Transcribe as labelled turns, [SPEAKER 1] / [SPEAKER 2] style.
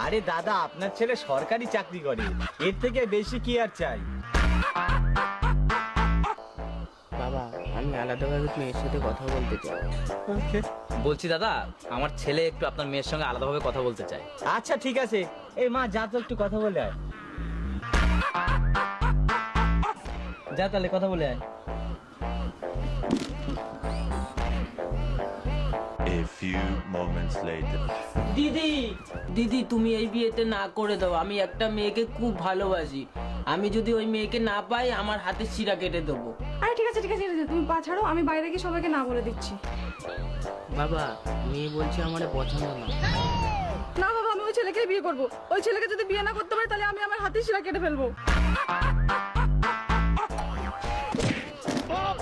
[SPEAKER 1] আরে দাদা, আপনার ছেলে সরকারি চাকরি করে, এর থেকে বেশি কি আর চাই?
[SPEAKER 2] বাবা, আমি আলাদাভাবে মেয়ের সাথে কথা বলতে চাই।
[SPEAKER 3] বলছি দাদা, আমার ছেলে একটু আপনার মেয়ের সঙ্গে আলাদাভাবে কথা বলতে চায়।
[SPEAKER 1] আচ্ছা ঠিক আছে, এই মা যা তো একটু কথা বলে আয়। যা তাহলে কথা বলে আয়।
[SPEAKER 4] A few moments later.
[SPEAKER 2] দিদি, দিদি তুমি এই বিয়েতে না করে দাও। আমি একটা মেয়েকে খুব ভালোবাসি। আমি যদি ওই মেয়েকে না পাই, আমার হাতে শিরা কেটে দেবো।
[SPEAKER 5] আরে ঠিক আছে ঠিক আছে, তুমি পা ছাড়ো, আমি বাইরে গিয়ে সবাইকে না বলে দিচ্ছি।
[SPEAKER 2] বাবা, মেয়ে বলছে আমার পছন্দ না।
[SPEAKER 5] না বাবা, আমি ওই ছেলেকেই বিয়ে করবো। ওই ছেলেকে যদি বিয়ে না করতে পারি, তাহলে আমি আমার হাতে শিরা কেটে ফেলবো।